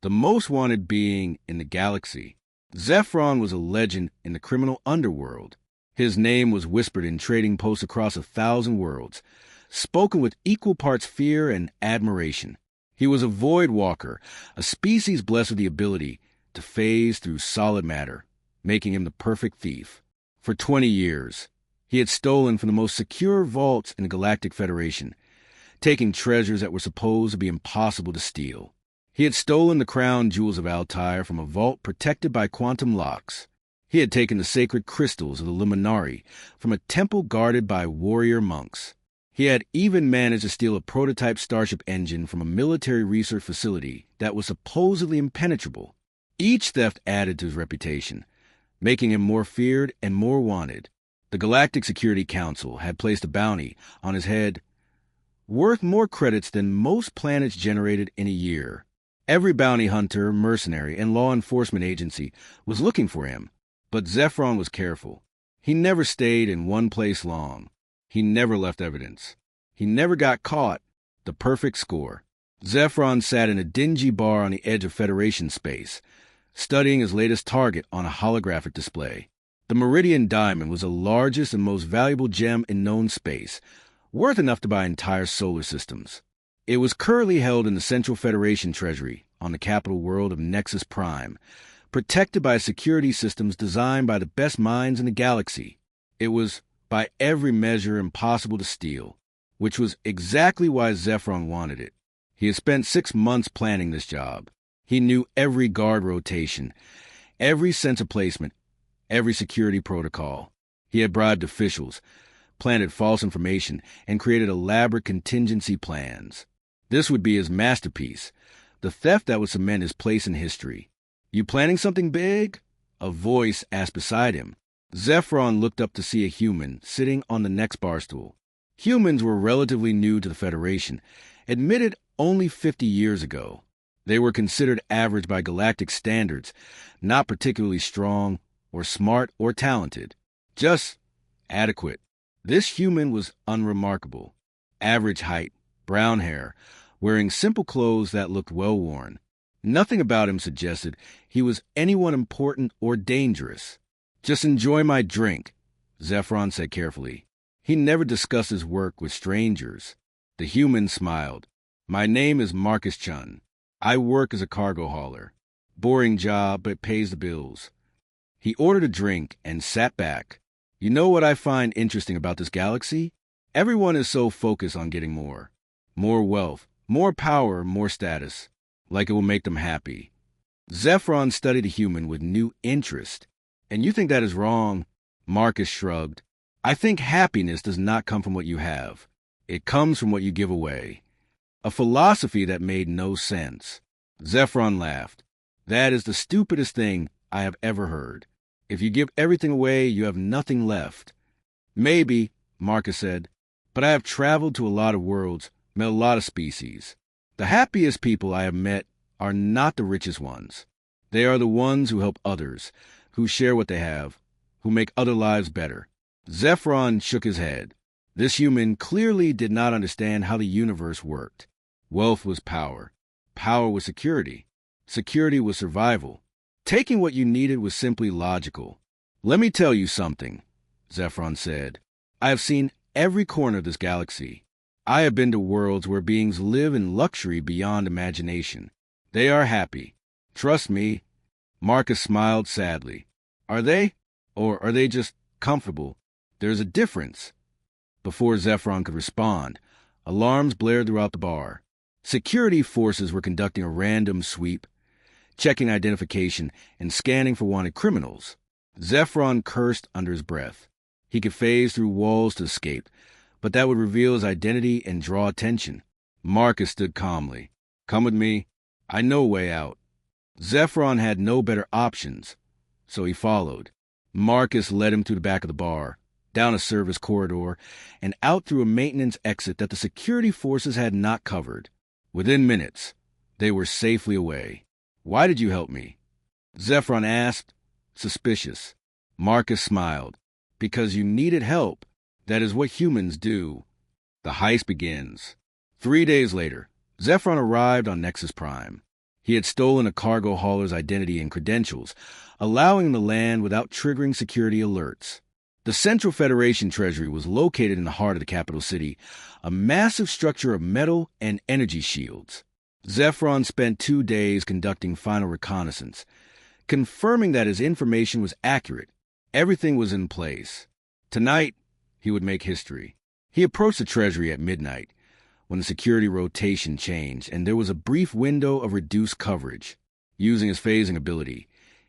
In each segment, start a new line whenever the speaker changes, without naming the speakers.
the most wanted being in the galaxy. Zephron was a legend in the criminal underworld. His name was whispered in trading posts across 1,000 worlds, spoken with equal parts fear and admiration. He was a void walker, a species blessed with the ability to phase through solid matter, making him the perfect thief. For 20 years, he had stolen from the most secure vaults in the Galactic Federation, taking treasures that were supposed to be impossible to steal. He had stolen the crown jewels of Altair from a vault protected by quantum locks. He had taken the sacred crystals of the Luminari from a temple guarded by warrior monks. He had even managed to steal a prototype starship engine from a military research facility that was supposedly impenetrable. Each theft added to his reputation, making him more feared and more wanted. The Galactic Security Council had placed a bounty on his head worth more credits than most planets generated in a year. Every bounty hunter, mercenary, and law enforcement agency was looking for him, but Zephron was careful. He never stayed in one place long. He never left evidence. He never got caught. The perfect score. Zephron sat in a dingy bar on the edge of Federation space, studying his latest target on a holographic display. The Meridian Diamond was the largest and most valuable gem in known space, worth enough to buy entire solar systems. It was currently held in the Central Federation Treasury on the capital world of Nexus Prime, protected by security systems designed by the best minds in the galaxy. It was, by every measure, impossible to steal, which was exactly why Zephron wanted it. He had spent 6 months planning this job. He knew every guard rotation, every sensor placement, every security protocol. He had bribed officials, planted false information, and created elaborate contingency plans. This would be his masterpiece, the theft that would cement his place in history. "You planning something big?" a voice asked beside him. Zephron looked up to see a human sitting on the next bar stool. Humans were relatively new to the Federation, admitted only 50 years ago. They were considered average by galactic standards, not particularly strong or smart or talented, just adequate. This human was unremarkable. Average height, brown hair, wearing simple clothes that looked well-worn. Nothing about him suggested he was anyone important or dangerous. "Just enjoy my drink," Zephron said carefully. He never discussed his work with strangers. The human smiled. "My name is Marcus Chun. I work as a cargo hauler. Boring job, but it pays the bills." He ordered a drink and sat back. "You know what I find interesting about this galaxy? Everyone is so focused on getting more. More wealth, more power, more status. Like it will make them happy." Zephron studied the human with new interest. "And you think that is wrong?" Marcus shrugged. "I think happiness does not come from what you have. It comes from what you give away." A philosophy that made no sense. Zephron laughed. "That is the stupidest thing I have ever heard. If you give everything away, you have nothing left." "Maybe," Marcus said, "but I have traveled to a lot of worlds, met a lot of species. The happiest people I have met are not the richest ones. They are the ones who help others, who share what they have, who make other lives better." Zephron shook his head. This human clearly did not understand how the universe worked. Wealth was power. Power was security. Security was survival. Taking what you needed was simply logical. "Let me tell you something," Zephron said. "I have seen every corner of this galaxy. I have been to worlds where beings live in luxury beyond imagination. They are happy. Trust me." Marcus smiled sadly. "Are they? Or are they just comfortable? There's a difference." Before Zephron could respond, alarms blared throughout the bar. Security forces were conducting a random sweep, checking identification and scanning for wanted criminals. Zephron cursed under his breath. He could phase through walls to escape, but that would reveal his identity and draw attention. Marcus stood calmly. "Come with me. I know a way out." Zephron had no better options, so he followed. Marcus led him to the back of the bar, down a service corridor, and out through a maintenance exit that the security forces had not covered. Within minutes, they were safely away. "Why did you help me?" Zephron asked, suspicious. Marcus smiled. "Because you needed help. That is what humans do." The heist begins. 3 days later, Zephron arrived on Nexus Prime. He had stolen a cargo hauler's identity and credentials, allowing him to land without triggering security alerts. The Central Federation Treasury was located in the heart of the capital city, a massive structure of metal and energy shields. Zephron spent 2 days conducting final reconnaissance, confirming that his information was accurate. Everything was in place. Tonight, he would make history. He approached the Treasury at midnight, when the security rotation changed, and there was a brief window of reduced coverage. Using his phasing ability,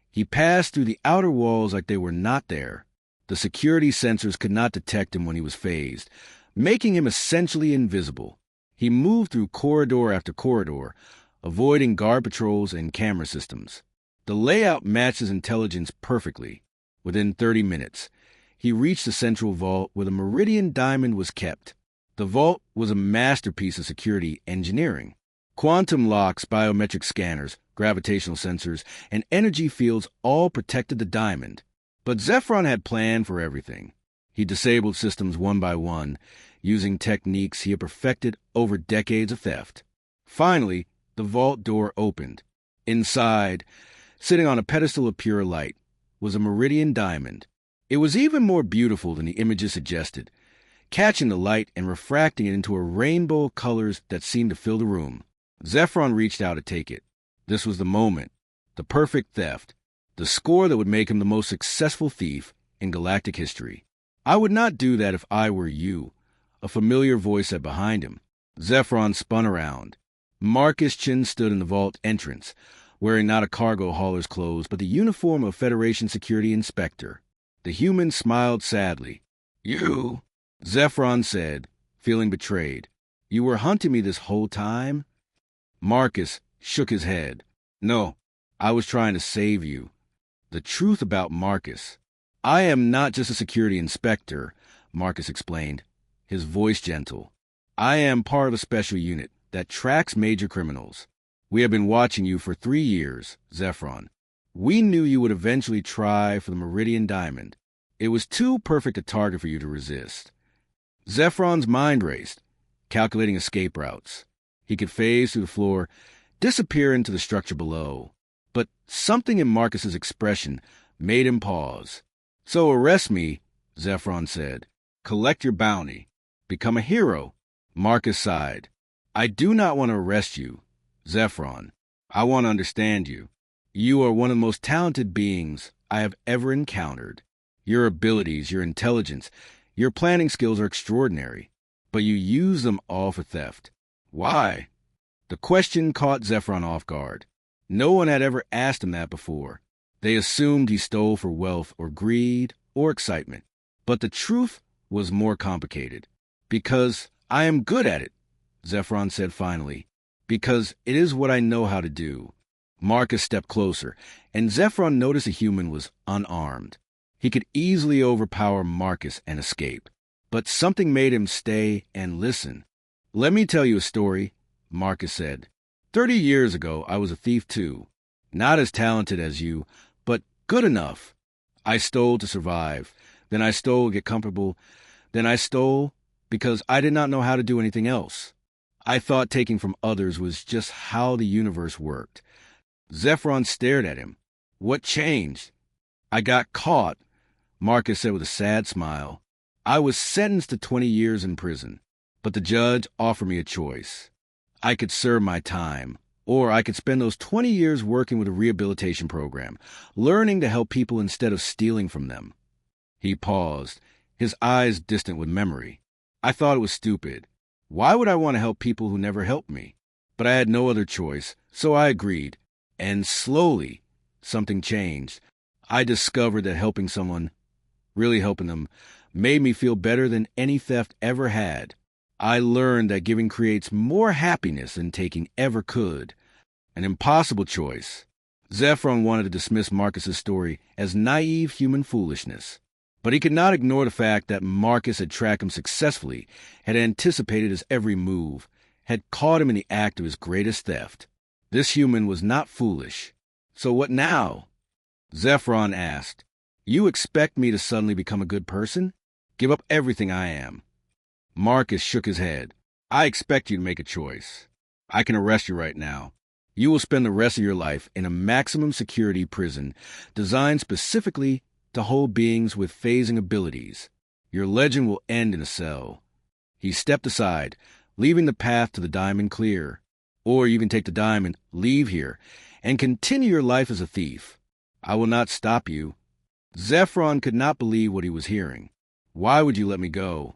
he passed through the outer walls like they were not there. The security sensors could not detect him when he was phased, making him essentially invisible. He moved through corridor after corridor, avoiding guard patrols and camera systems. The layout matched his intelligence perfectly. Within 30 minutes, he reached the central vault where the Meridian Diamond was kept. The vault was a masterpiece of security engineering. Quantum locks, biometric scanners, gravitational sensors, and energy fields all protected the diamond. But Zephron had planned for everything. He disabled systems one by one, using techniques he had perfected over decades of theft. Finally, the vault door opened. Inside, sitting on a pedestal of pure light, was a Meridian Diamond. It was even more beautiful than the images suggested, catching the light and refracting it into a rainbow of colors that seemed to fill the room. Zephron reached out to take it. This was the moment, the perfect theft, the score that would make him the most successful thief in galactic history. "I would not do that if I were you," a familiar voice said behind him. Zephron spun around. Marcus Chin stood in the vault entrance, wearing not a cargo hauler's clothes, but the uniform of Federation Security Inspector. The human smiled sadly. "You," Zephron said, feeling betrayed. "You were hunting me this whole time?" Marcus shook his head. "No, I was trying to save you." The truth about Marcus. "I am not just a security inspector," Marcus explained, his voice gentle. "I am part of a special unit that tracks major criminals. We have been watching you for 3 years, Zephron. We knew you would eventually try for the Meridian Diamond. It was too perfect a target for you to resist." Zephron's mind raced, calculating escape routes. He could phase through the floor, disappear into the structure below. But something in Marcus's expression made him pause. "So arrest me," Zephron said. "Collect your bounty. Become a hero." Marcus sighed. "I do not want to arrest you, Zephron. I want to understand you. You are one of the most talented beings I have ever encountered. Your abilities, your intelligence, your planning skills are extraordinary, but you use them all for theft. Why?" The question caught Zephron off guard. No one had ever asked him that before. They assumed he stole for wealth or greed or excitement. But the truth was more complicated. "Because I am good at it," Zephron said finally. "Because it is what I know how to do." Marcus stepped closer, and Zephron noticed the human was unarmed. He could easily overpower Marcus and escape. But something made him stay and listen. "Let me tell you a story," Marcus said. 30 years ago, I was a thief too. Not as talented as you, but good enough. I stole to survive. Then I stole to get comfortable. Then I stole because I did not know how to do anything else. I thought taking from others was just how the universe worked." Zephron stared at him. "What changed?" "I got caught," Marcus said with a sad smile. "I was sentenced to 20 years in prison, but the judge offered me a choice. I could serve my time, or I could spend those 20 years working with a rehabilitation program, learning to help people instead of stealing from them." He paused, his eyes distant with memory. "I thought it was stupid. Why would I want to help people who never helped me? But I had no other choice, so I agreed. And slowly, something changed. I discovered that helping someone, really helping them, made me feel better than any theft ever had. I learned that giving creates more happiness than taking ever could. An impossible choice." Zephron wanted to dismiss Marcus's story as naive human foolishness. But he could not ignore the fact that Marcus had tracked him successfully, had anticipated his every move, had caught him in the act of his greatest theft. This human was not foolish. "So what now?" Zephron asked. "You expect me to suddenly become a good person? Give up everything I am?" Marcus shook his head. "I expect you to make a choice. I can arrest you right now. You will spend the rest of your life in a maximum security prison designed specifically to hold beings with phasing abilities. Your legend will end in a cell. He stepped aside, leaving the path to the diamond clear. Or you can take the diamond, leave here, and continue your life as a thief. I will not stop you. Zephron could not believe what he was hearing. Why would you let me go?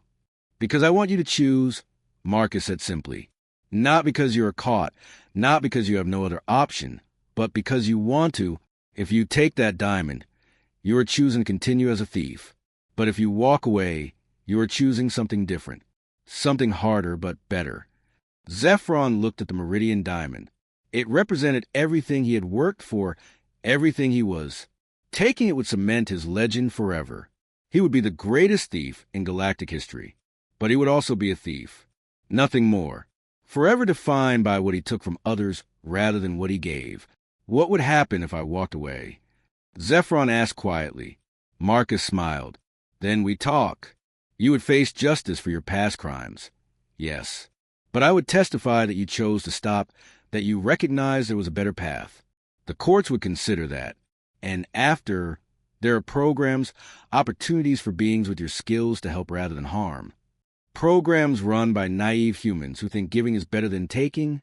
Because I want you to choose, Marcus said simply. Not because you are caught, not because you have no other option, but because you want to. If you take that diamond, you are choosing to continue as a thief. But if you walk away, you are choosing something different, something harder but better. Zephron looked at the Meridian diamond. It represented everything he had worked for, everything he was. Taking it would cement his legend forever. He would be the greatest thief in galactic history. But he would also be a thief. Nothing more. Forever defined by what he took from others rather than what he gave. What would happen if I walked away? Zephron asked quietly. Marcus smiled. Then we talk. You would face justice for your past crimes. Yes. But I would testify that you chose to stop, that you recognized there was a better path. The courts would consider that. And after, there are programs, opportunities for beings with your skills to help rather than harm. Programs run by naive humans who think giving is better than taking,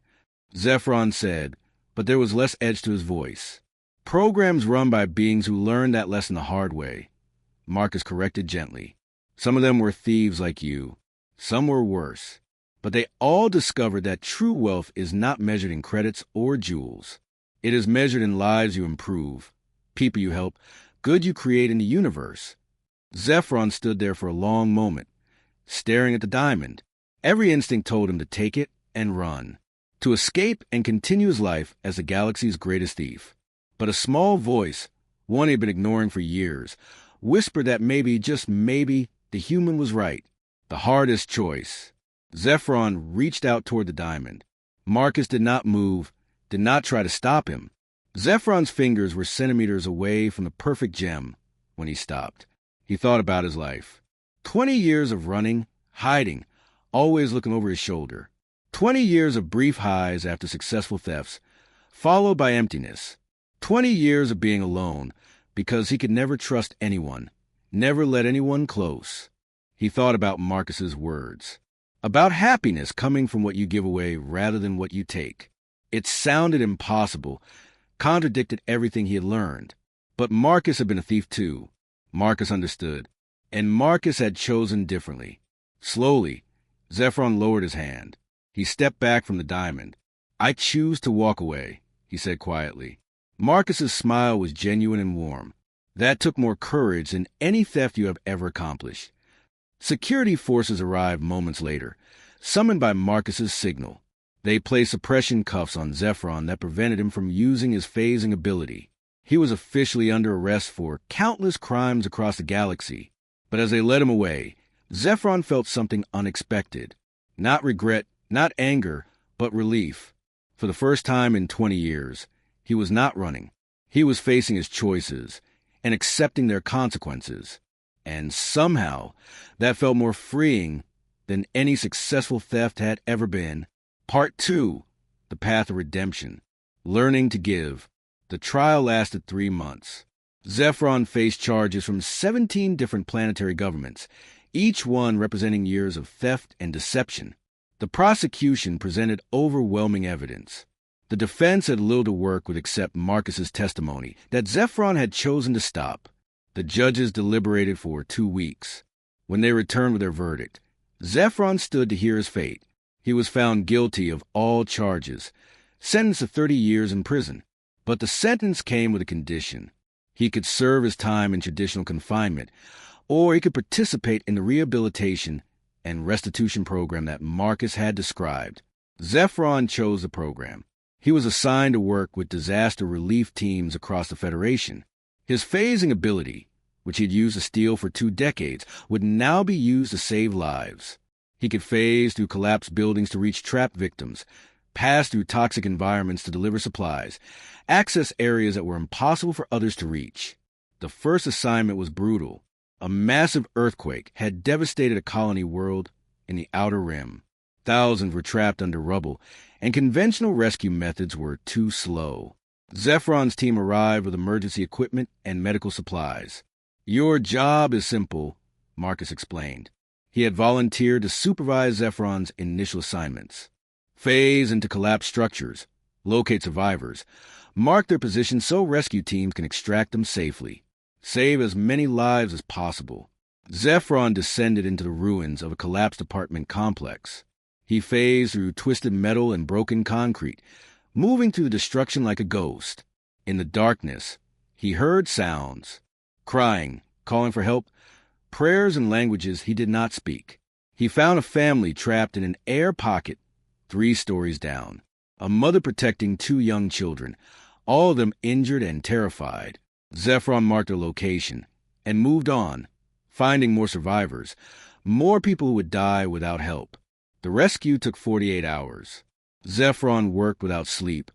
Zephron said, but there was less edge to his voice. Programs run by beings who learned that lesson the hard way. Marcus corrected gently. Some of them were thieves like you. Some were worse. But they all discovered that true wealth is not measured in credits or jewels. It is measured in lives you improve, people you help, good you create in the universe. Zephron stood there for a long moment, staring at the diamond. Every instinct told him to take it and run, to escape and continue his life as the galaxy's greatest thief. But a small voice, one he had been ignoring for years, whispered that maybe, just maybe, the human was right. The hardest choice. Zephron reached out toward the diamond. Marcus did not move, did not try to stop him. Zephron's fingers were centimeters away from the perfect gem when he stopped. He thought about his life. 20 years of running, hiding, always looking over his shoulder. 20 years of brief highs after successful thefts, followed by emptiness. 20 years of being alone because he could never trust anyone, never let anyone close. He thought about Marcus's words. About happiness coming from what you give away rather than what you take. It sounded impossible, contradicted everything he had learned. But Marcus had been a thief too. Marcus understood. And Marcus had chosen differently. Slowly, Zephron lowered his hand. He stepped back from the diamond. I choose to walk away, he said quietly. Marcus's smile was genuine and warm. That took more courage than any theft you have ever accomplished. Security forces arrived moments later, summoned by Marcus's signal. They placed suppression cuffs on Zephron that prevented him from using his phasing ability. He was officially under arrest for countless crimes across the galaxy. But as they led him away, Zephron felt something unexpected. Not regret, not anger, but relief. For the first time in 20 years, he was not running. He was facing his choices and accepting their consequences. And somehow, that felt more freeing than any successful theft had ever been. Part 2, The Path of Redemption. Learning to give. The trial lasted 3 months. Zephron faced charges from 17 different planetary governments, each one representing years of theft and deception. The prosecution presented overwhelming evidence. The defense had little to work with except Marcus's testimony that Zephron had chosen to stop. The judges deliberated for 2 weeks. When they returned with their verdict, Zephron stood to hear his fate. He was found guilty of all charges, sentenced to 30 years in prison. But the sentence came with a condition. He could serve his time in traditional confinement, or he could participate in the rehabilitation and restitution program that Marcus had described. Zephron chose the program. He was assigned to work with disaster relief teams across the Federation. His phasing ability, which he'd used to steal for 2 decades, would now be used to save lives. He could phase through collapsed buildings to reach trapped victims, pass through toxic environments to deliver supplies, access areas that were impossible for others to reach. The first assignment was brutal. A massive earthquake had devastated a colony world in the Outer Rim. Thousands were trapped under rubble, and conventional rescue methods were too slow. Zephron's team arrived with emergency equipment and medical supplies. "Your job is simple," Marcus explained. He had volunteered to supervise Zephron's initial assignments. Phase into collapsed structures, locate survivors, mark their positions so rescue teams can extract them safely. Save as many lives as possible. Zephron descended into the ruins of a collapsed apartment complex. He phased through twisted metal and broken concrete, moving through the destruction like a ghost. In the darkness, he heard sounds. Crying, calling for help, prayers in languages he did not speak. He found a family trapped in an air pocket 3 stories down. A mother protecting 2 young children, all of them injured and terrified. Zephron marked their location and moved on, finding more survivors, more people who would die without help. The rescue took 48 hours. Zephron worked without sleep,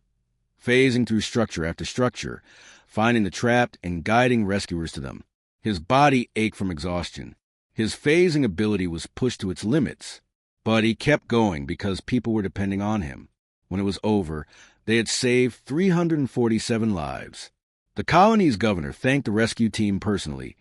phasing through structure after structure, finding the trapped and guiding rescuers to them. His body ached from exhaustion. His phasing ability was pushed to its limits, but he kept going because people were depending on him. When it was over, they had saved 347 lives. The colony's governor thanked the rescue team personally,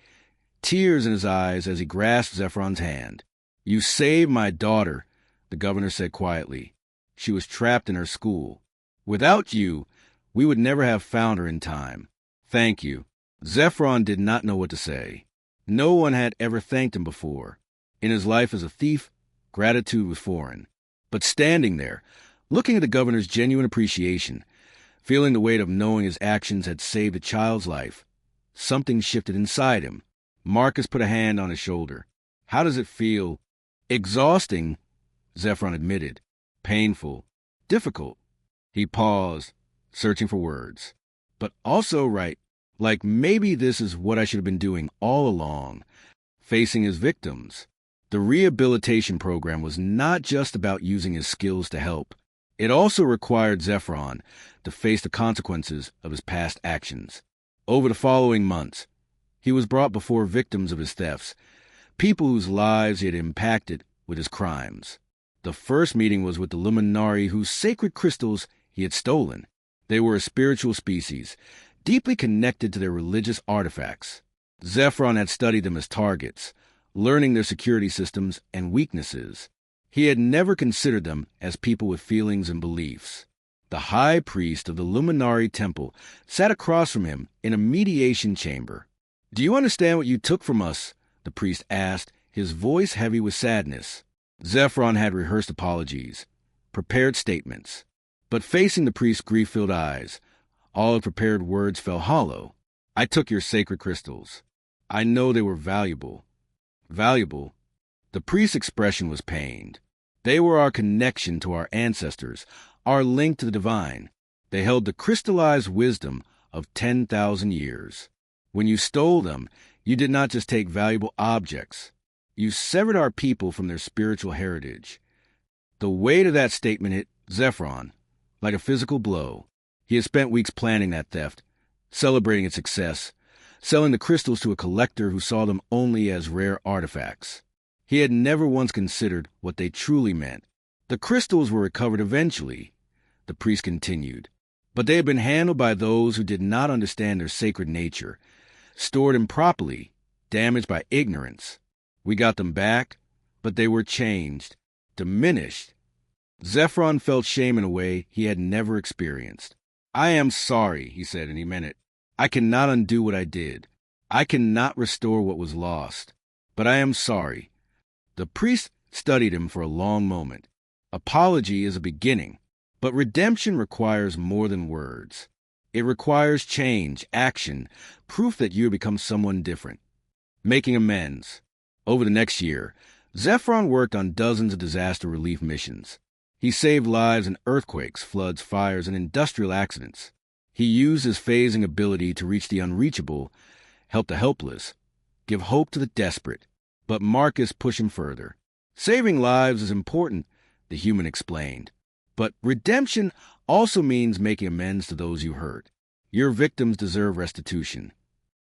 tears in his eyes as he grasped Zephron's hand. "You saved my daughter," the governor said quietly. "She was trapped in her school. Without you, we would never have found her in time. Thank you." Zephron did not know what to say. No one had ever thanked him before. In his life as a thief, gratitude was foreign. But standing there, looking at the governor's genuine appreciation, feeling the weight of knowing his actions had saved a child's life, something shifted inside him. Marcus put a hand on his shoulder. "How does it feel?" "Exhausting," Zephron admitted. "Painful. Difficult." He paused, searching for words. "But also right. Like maybe this is what I should have been doing all along, facing his victims." The rehabilitation program was not just about using his skills to help. It also required Zephron to face the consequences of his past actions. Over the following months, he was brought before victims of his thefts, people whose lives he had impacted with his crimes. The first meeting was with the Luminari whose sacred crystals he had stolen. They were a spiritual species, deeply connected to their religious artifacts. Zephron had studied them as targets, learning their security systems and weaknesses. He had never considered them as people with feelings and beliefs. The high priest of the Luminari temple sat across from him in a mediation chamber. "Do you understand what you took from us?" the priest asked, his voice heavy with sadness. Zephron had rehearsed apologies, prepared statements. But facing the priest's grief-filled eyes, all the prepared words fell hollow. "I took your sacred crystals. I know they were valuable." Valuable? The priest's expression was pained. They were our connection to our ancestors, our link to the divine. They held the crystallized wisdom of 10,000 years. When you stole them, you did not just take valuable objects. You severed our people from their spiritual heritage. The weight of that statement hit Zephron like a physical blow. He had spent weeks planning that theft, celebrating its success, selling the crystals to a collector who saw them only as rare artifacts. He had never once considered what they truly meant. The crystals were recovered eventually, the priest continued, but they had been handled by those who did not understand their sacred nature, stored improperly, damaged by ignorance. We got them back, but they were changed, diminished. Zephron felt shame in a way he had never experienced. "I am sorry," he said, and he meant it. "I cannot undo what I did. I cannot restore what was lost. But I am sorry." The priest studied him for a long moment. Apology is a beginning, but redemption requires more than words. It requires change, action, proof that you have become someone different. Making amends. Over the next year, Zephron worked on dozens of disaster relief missions. He saved lives in earthquakes, floods, fires, and industrial accidents. He used his phasing ability to reach the unreachable, help the helpless, give hope to the desperate. But Marcus pushed him further. "Saving lives is important," the human explained. "But redemption also means making amends to those you hurt. Your victims deserve restitution."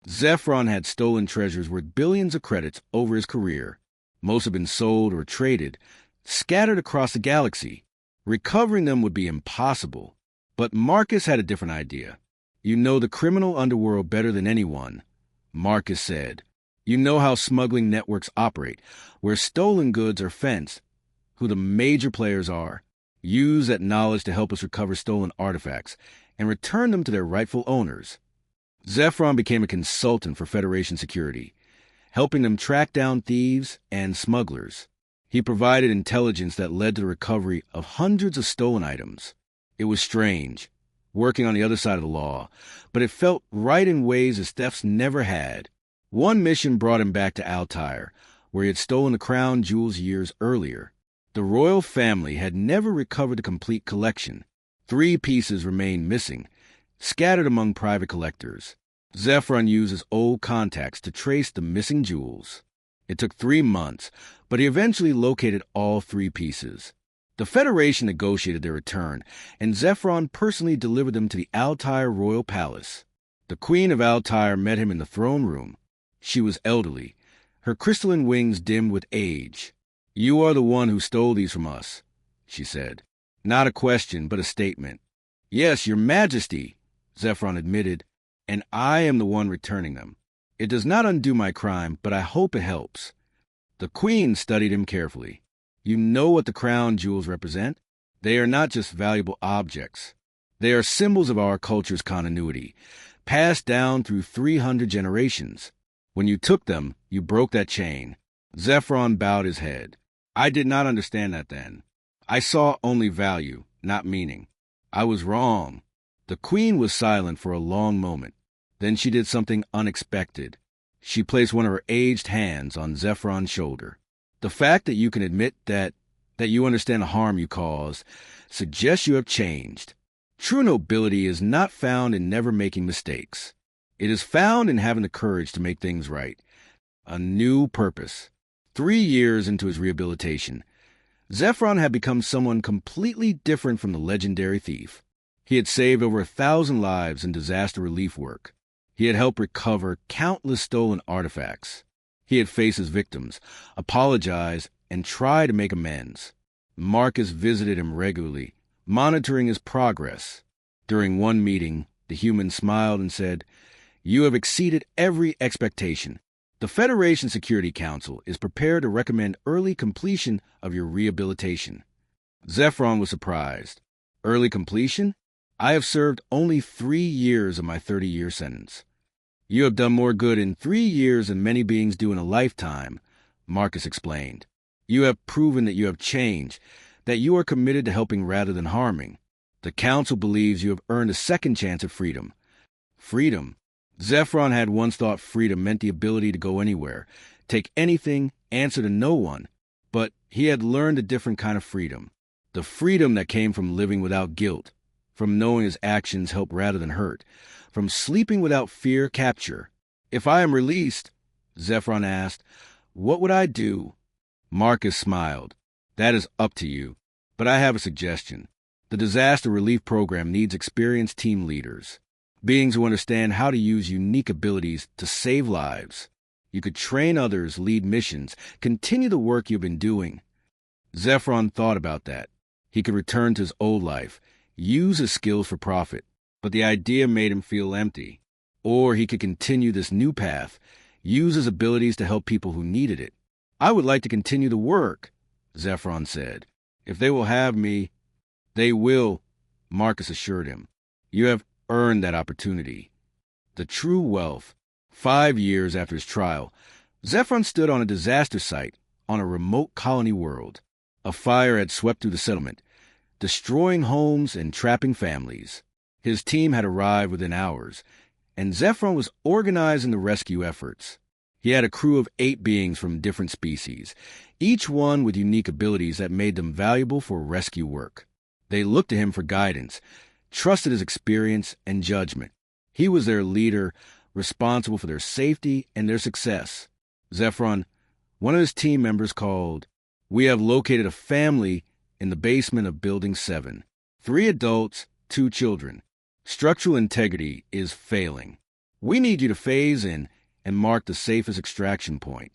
Zephron had stolen treasures worth billions of credits over his career. Most had been sold or traded, scattered across the galaxy. Recovering them would be impossible. But Marcus had a different idea. "You know the criminal underworld better than anyone," Marcus said. "You know how smuggling networks operate, where stolen goods are fenced, who the major players are. Use that knowledge to help us recover stolen artifacts and return them to their rightful owners." Zephron became a consultant for Federation security, helping them track down thieves and smugglers. He provided intelligence that led to the recovery of hundreds of stolen items. It was strange, working on the other side of the law, but it felt right in ways his thefts never had. One mission brought him back to Altair, where he had stolen the crown jewels years earlier. The royal family had never recovered the complete collection. 3 pieces remained missing, scattered among private collectors. Zephron used his old contacts to trace the missing jewels. It took 3 months, but he eventually located all 3 pieces. The Federation negotiated their return, and Zephron personally delivered them to the Altair Royal Palace. The Queen of Altair met him in the throne room. She was elderly, her crystalline wings dimmed with age. "You are the one who stole these from us," she said. Not a question, but a statement. "Yes, Your Majesty," Zephron admitted, "and I am the one returning them. It does not undo my crime, but I hope it helps." The Queen studied him carefully. "You know what the crown jewels represent? They are not just valuable objects. They are symbols of our culture's continuity, passed down through 300 generations. When you took them, you broke that chain." Zephron bowed his head. "I did not understand that then. I saw only value, not meaning. I was wrong." The Queen was silent for a long moment. Then she did something unexpected. She placed one of her aged hands on Zephron's shoulder. "The fact that you can admit that you understand the harm you caused suggests you have changed. True nobility is not found in never making mistakes. It is found in having the courage to make things right. A new purpose." 3 years into his rehabilitation, Zephron had become someone completely different from the legendary thief. He had saved over 1,000 lives in disaster relief work. He had helped recover countless stolen artifacts. He had faced his victims, apologized, and tried to make amends. Marcus visited him regularly, monitoring his progress. During one meeting, the human smiled and said, "You have exceeded every expectation. The Federation Security Council is prepared to recommend early completion of your rehabilitation." Zephron was surprised. "Early completion? I have served only 3 years of my 30-year sentence." "You have done more good in 3 years than many beings do in a lifetime," Marcus explained. "You have proven that you have changed, that you are committed to helping rather than harming. The Council believes you have earned a second chance at freedom." Freedom. Zephron had once thought freedom meant the ability to go anywhere, take anything, answer to no one. But he had learned a different kind of freedom. The freedom that came from living without guilt, from knowing his actions help rather than hurt, from sleeping without fear capture. "If I am released," Zephron asked, "what would I do?" Marcus smiled. "That is up to you. But I have a suggestion. The disaster relief program needs experienced team leaders. Beings who understand how to use unique abilities to save lives. You could train others, lead missions, continue the work you've been doing." Zephron thought about that. He could return to his old life, use his skills for profit, but the idea made him feel empty. Or he could continue this new path, use his abilities to help people who needed it. "I would like to continue the work," Zephron said. "If they will have me." "They will," Marcus assured him. "You have earned that opportunity." The true wealth. 5 years after his trial, Zephron stood on a disaster site on a remote colony world. A fire had swept through the settlement, destroying homes and trapping families. His team had arrived within hours, and Zephron was organizing the rescue efforts. He had a crew of 8 beings from different species, each one with unique abilities that made them valuable for rescue work. They looked to him for guidance, trusted his experience and judgment. He was their leader, responsible for their safety and their success. Zephron, one of his team members, called. "We have located a family in the basement of Building 7. 3 adults, 2 children. Structural integrity is failing. We need you to phase in and mark the safest extraction point."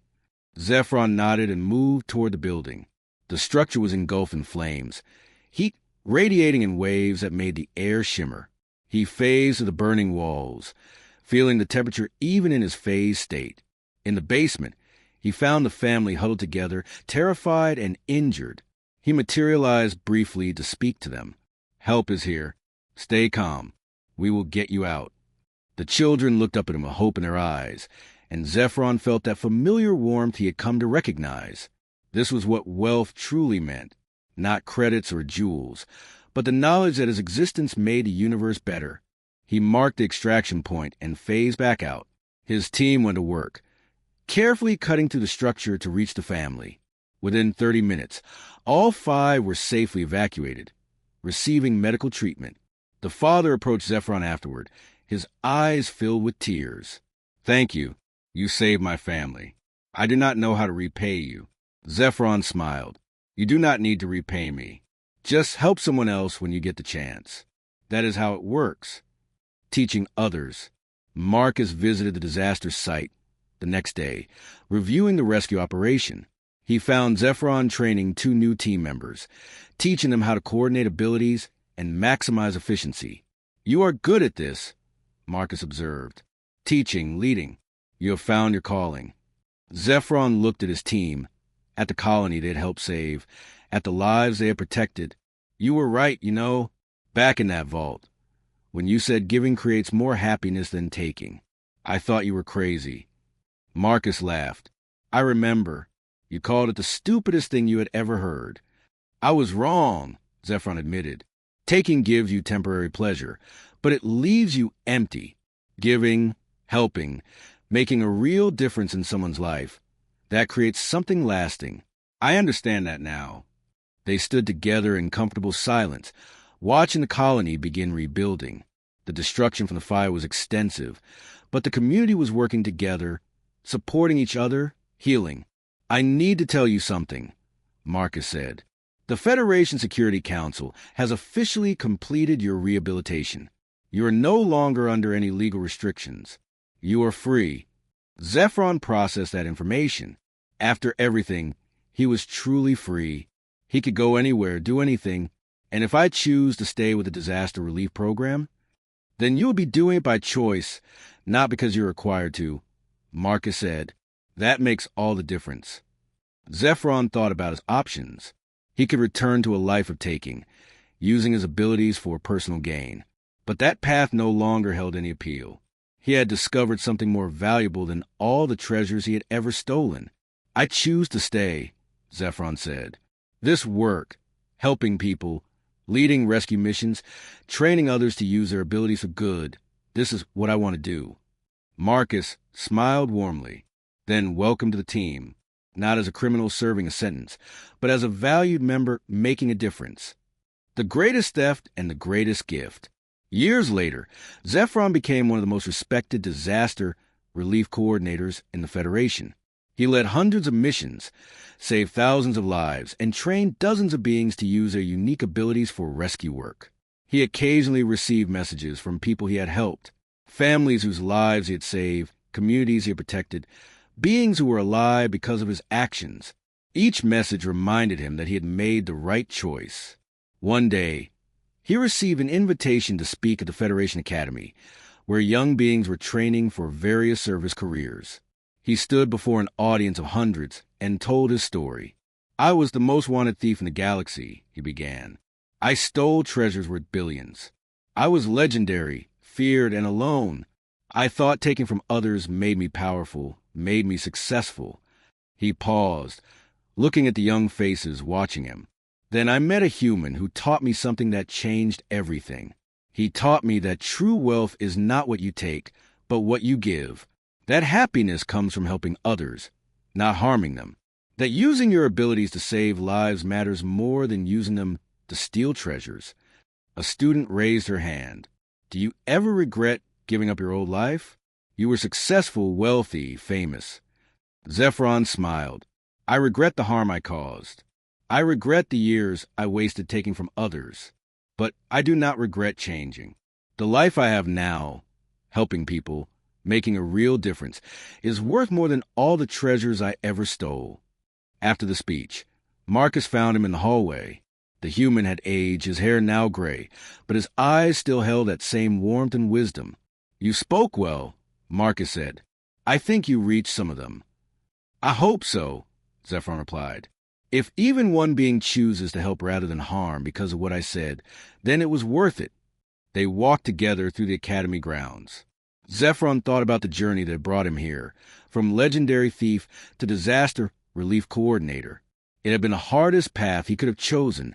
Zephron nodded and moved toward the building. The structure was engulfed in flames, heat radiating in waves that made the air shimmer. He phased to the burning walls, feeling the temperature even in his phased state. In the basement, he found the family huddled together, terrified and injured. He materialized briefly to speak to them. "Help is here. Stay calm. We will get you out." The children looked up at him with hope in their eyes, and Zephron felt that familiar warmth he had come to recognize. This was what wealth truly meant, not credits or jewels, but the knowledge that his existence made the universe better. He marked the extraction point and phased back out. His team went to work, carefully cutting through the structure to reach the family. Within 30 minutes, all 5 were safely evacuated, receiving medical treatment. The father approached Zephron afterward, his eyes filled with tears. "Thank you. You saved my family. I do not know how to repay you." Zephron smiled. "You do not need to repay me. Just help someone else when you get the chance. That is how it works." Teaching others. Marcus visited the disaster site the next day, reviewing the rescue operation. He found Zephron training 2 new team members, teaching them how to coordinate abilities and maximize efficiency. "You are good at this," Marcus observed. "Teaching, leading. You have found your calling." Zephron looked at his team, at the colony they had helped save, at the lives they had protected. "You were right, back in that vault, when you said giving creates more happiness than taking. I thought you were crazy." Marcus laughed. "I remember. You called it the stupidest thing you had ever heard." "I was wrong," Zephron admitted. "Taking gives you temporary pleasure, but it leaves you empty. Giving, helping, making a real difference in someone's life, that creates something lasting. I understand that now." They stood together in comfortable silence, watching the colony begin rebuilding. The destruction from the fire was extensive, but the community was working together, supporting each other, healing. "I need to tell you something," Marcus said. "The Federation Security Council has officially completed your rehabilitation. You are no longer under any legal restrictions. You are free." Zephron processed that information. After everything, he was truly free. He could go anywhere, do anything, and if I choose to stay with the disaster relief program, then you'll be doing it by choice, not because you're required to, Marcus said. "That makes all the difference." Zephron thought about his options. He could return to a life of taking, using his abilities for personal gain. But that path no longer held any appeal. He had discovered something more valuable than all the treasures he had ever stolen. "I choose to stay," Zephron said. "This work, helping people, leading rescue missions, training others to use their abilities for good, this is what I want to do." Marcus smiled warmly. "Then welcome to the team, not as a criminal serving a sentence, but as a valued member making a difference." The greatest theft and the greatest gift. Years later, Zephron became one of the most respected disaster relief coordinators in the Federation. He led hundreds of missions, saved thousands of lives, and trained dozens of beings to use their unique abilities for rescue work. He occasionally received messages from people he had helped, families whose lives he had saved, communities he had protected, beings who were alive because of his actions. Each message reminded him that he had made the right choice. One day, he received an invitation to speak at the Federation Academy, where young beings were training for various service careers. He stood before an audience of hundreds and told his story. "I was the most wanted thief in the galaxy," he began. "I stole treasures worth billions. I was legendary, feared, and alone. I thought taking from others made me powerful, made me successful." He paused, looking at the young faces watching him. "Then I met a human who taught me something that changed everything. He taught me that true wealth is not what you take, but what you give. That happiness comes from helping others, not harming them. That using your abilities to save lives matters more than using them to steal treasures." A student raised her hand. "Do you ever regret giving up your old life? You were successful, wealthy, famous." Zephron smiled. "I regret the harm I caused. I regret the years I wasted taking from others. But I do not regret changing. The life I have now, helping people, making a real difference, is worth more than all the treasures I ever stole." After the speech, Marcus found him in the hallway. The human had aged, his hair now gray, but his eyes still held that same warmth and wisdom. "You spoke well," Marcus said. "I think you reached some of them." "I hope so," Zephron replied. "If even one being chooses to help rather than harm because of what I said, then it was worth it." They walked together through the academy grounds. Zephron thought about the journey that brought him here, from legendary thief to disaster relief coordinator. It had been the hardest path he could have chosen,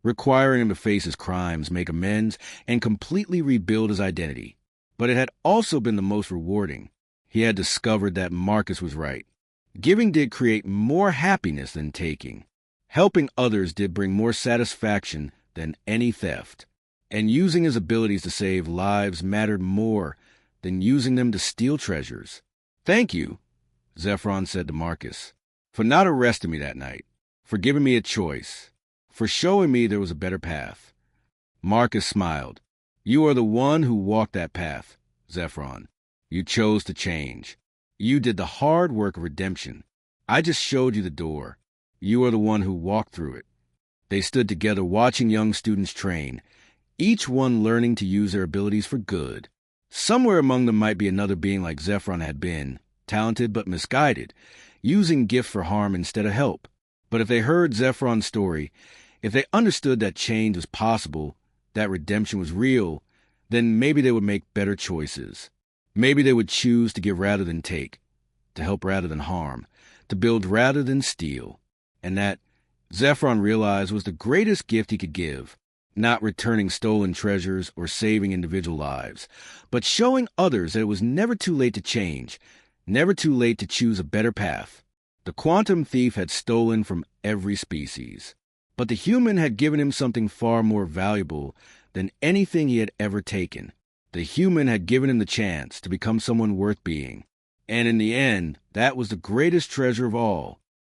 requiring him to face his crimes, make amends, and completely rebuild his identity. But it had also been the most rewarding. He had discovered that Marcus was right. Giving did create more happiness than taking. Helping others did bring more satisfaction than any theft. And using his abilities to save lives mattered more than using them to steal treasures. "Thank you," Zephron said to Marcus, "for not arresting me that night, for giving me a choice, for showing me there was a better path." Marcus smiled. "You are the one who walked that path, Zephron. You chose to change. You did the hard work of redemption. I just showed you the door. You are the one who walked through it." They stood together watching young students train, each one learning to use their abilities for good. Somewhere among them might be another being like Zephron had been, talented but misguided, using gift for harm instead of help. But if they heard Zephron's story, if they understood that change was possible, that redemption was real, then maybe they would make better choices. Maybe they would choose to give rather than take, to help rather than harm, to build rather than steal. And that, Zephron realized, was the greatest gift he could give, not returning stolen treasures or saving individual lives, but showing others that it was never too late to change, never too late to choose a better path. The quantum thief had stolen from every species, but the human had given him something far more valuable than anything he had ever taken. The human had given him the chance to become someone worth being. And in the end, that was the greatest treasure of all.